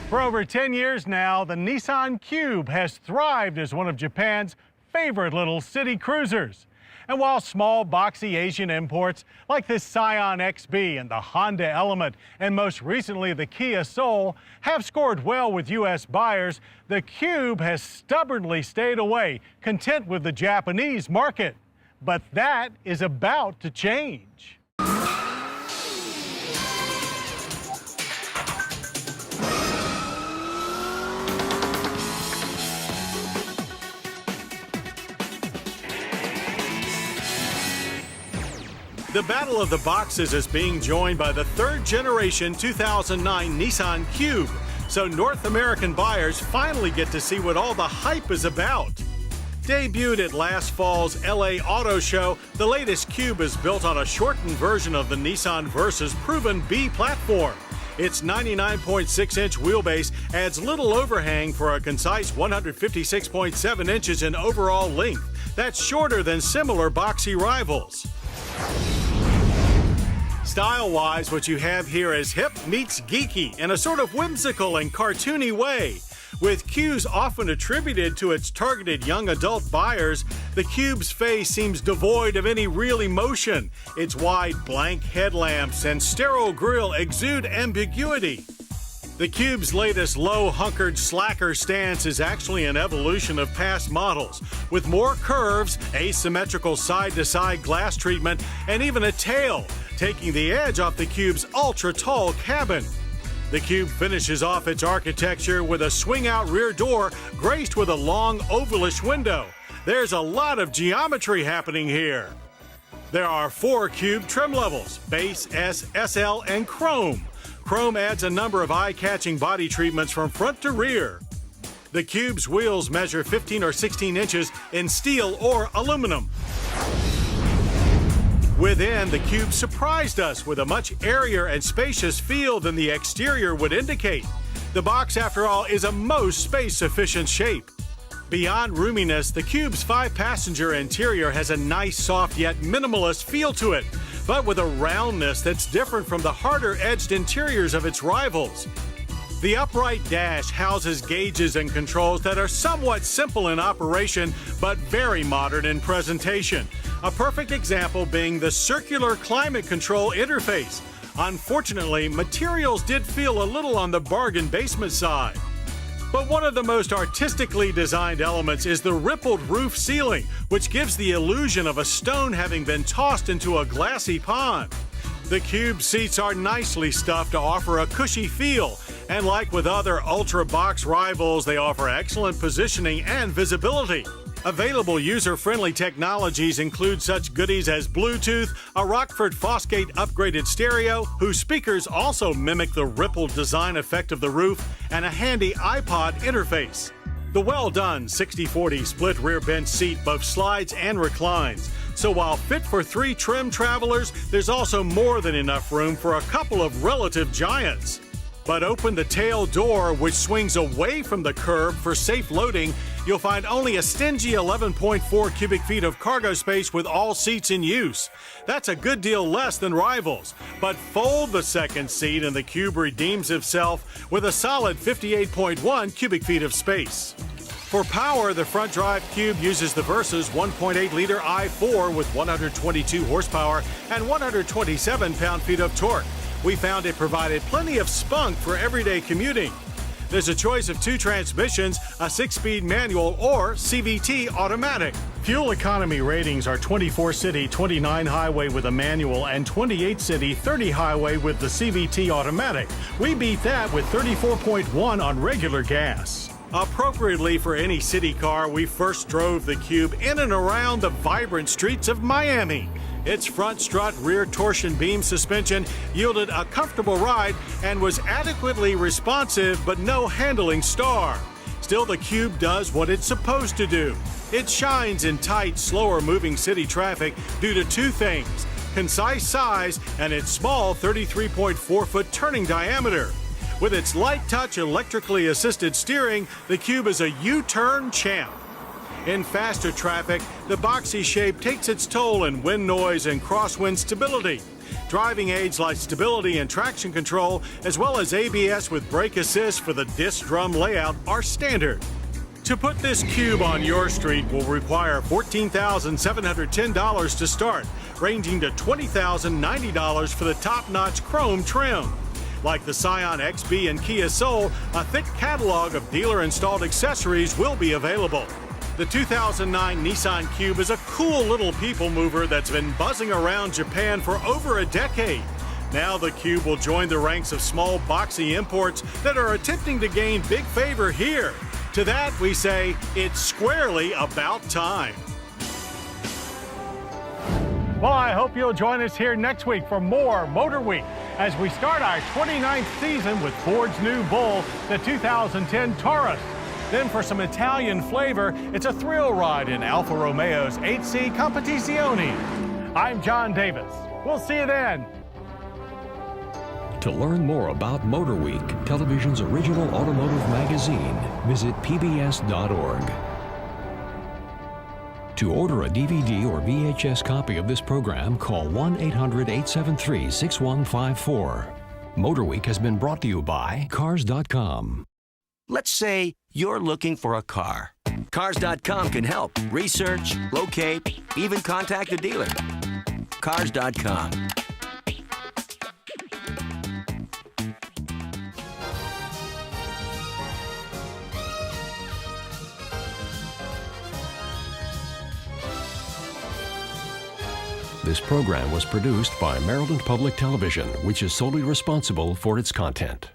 For over 10 years now, the Nissan Cube has thrived as one of Japan's favorite little city cruisers. And while small, boxy Asian imports like this Scion XB and the Honda Element, and most recently the Kia Soul, have scored well with U.S. buyers, the Cube has stubbornly stayed away, content with the Japanese market. But that is about to change. The battle of the boxes is being joined by the third generation 2009 Nissan Cube, so North American buyers finally get to see what all the hype is about. Debuted at last fall's LA Auto Show, the latest Cube is built on a shortened version of the Nissan Versa's proven B platform. Its 99.6-inch wheelbase adds little overhang for a concise 156.7 inches in overall length. That's shorter than similar boxy rivals. Style-wise, what you have here is hip meets geeky in a sort of whimsical and cartoony way. With Cubes often attributed to its targeted young adult buyers, the Cube's face seems devoid of any real emotion. Its wide blank headlamps and sterile grille exude ambiguity. The Cube's latest low-hunkered slacker stance is actually an evolution of past models, with more curves, asymmetrical side-to-side glass treatment, and even a tail, taking the edge off the Cube's ultra-tall cabin. The Cube finishes off its architecture with a swing-out rear door graced with a long ovalish window. There's a lot of geometry happening here. There are 4 Cube trim levels: Base, S, SL, and Chrome. Chrome adds a number of eye-catching body treatments from front to rear. The Cube's wheels measure 15 or 16 inches in steel or aluminum. Within, the Cube surprised us with a much airier and spacious feel than the exterior would indicate. The box, after all, is a most space-efficient shape. Beyond roominess, the Cube's 5-passenger interior has a nice, soft, yet minimalist feel to it, but with a roundness that's different from the harder-edged interiors of its rivals. The upright dash houses gauges and controls that are somewhat simple in operation, but very modern in presentation. A perfect example being the circular climate control interface. Unfortunately, materials did feel a little on the bargain basement side. But one of the most artistically designed elements is the rippled roof ceiling, which gives the illusion of a stone having been tossed into a glassy pond. The Cube seats are nicely stuffed to offer a cushy feel, and like with other Ultra Box rivals, they offer excellent positioning and visibility. Available user-friendly technologies include such goodies as Bluetooth, a Rockford Fosgate upgraded stereo, whose speakers also mimic the rippled design effect of the roof, and a handy iPod interface. The well-done 60/40 split rear bench seat both slides and reclines. So while fit for 3 trim travelers, there's also more than enough room for a couple of relative giants. But open the tail door, which swings away from the curb for safe loading, you'll find only a stingy 11.4 cubic feet of cargo space with all seats in use. That's a good deal less than rivals. But fold the second seat and the Cube redeems itself with a solid 58.1 cubic feet of space. For power, the front drive Cube uses the Versa's 1.8-liter i4 with 122 horsepower and 127 pound-feet of torque. We found it provided plenty of spunk for everyday commuting. There's a choice of 2 transmissions, a 6-speed manual or CVT automatic. Fuel economy ratings are 24 city, 29 highway with a manual, and 28 city, 30 highway with the CVT automatic. We beat that with 34.1 on regular gas. Appropriately for any city car, we first drove the Cube in and around the vibrant streets of Miami. Its front strut rear torsion beam suspension yielded a comfortable ride and was adequately responsive, but no handling star. Still, the Cube does what it's supposed to do. It shines in tight, slower-moving city traffic due to 2 things: concise size and its small 33.4-foot turning diameter. With its light-touch electrically assisted steering, the Cube is a U-turn champ. In faster traffic, the boxy shape takes its toll in wind noise and crosswind stability. Driving aids like stability and traction control, as well as ABS with brake assist for the disc drum layout, are standard. To put this Cube on your street will require $14,710 to start, ranging to $20,090 for the top-notch chrome trim. Like the Scion XB and Kia Soul, a thick catalog of dealer-installed accessories will be available. The 2009 Nissan Cube is a cool little people mover that's been buzzing around Japan for over a decade. Now the Cube will join the ranks of small boxy imports that are attempting to gain big favor here. To that we say, it's squarely about time. Well, I hope you'll join us here next week for more Motorweek as we start our 29th season with Ford's new Bull, the 2010 Taurus. Then for some Italian flavor, it's a thrill ride in Alfa Romeo's 8C Competizione. I'm John Davis. We'll see you then. To learn more about Motorweek, television's original automotive magazine, visit pbs.org. To order a DVD or VHS copy of this program, call 1-800-873-6154. Motorweek has been brought to you by Cars.com. Let's say you're looking for a car. Cars.com can help. Research, locate, even contact a dealer. Cars.com. This program was produced by Maryland Public Television, which is solely responsible for its content.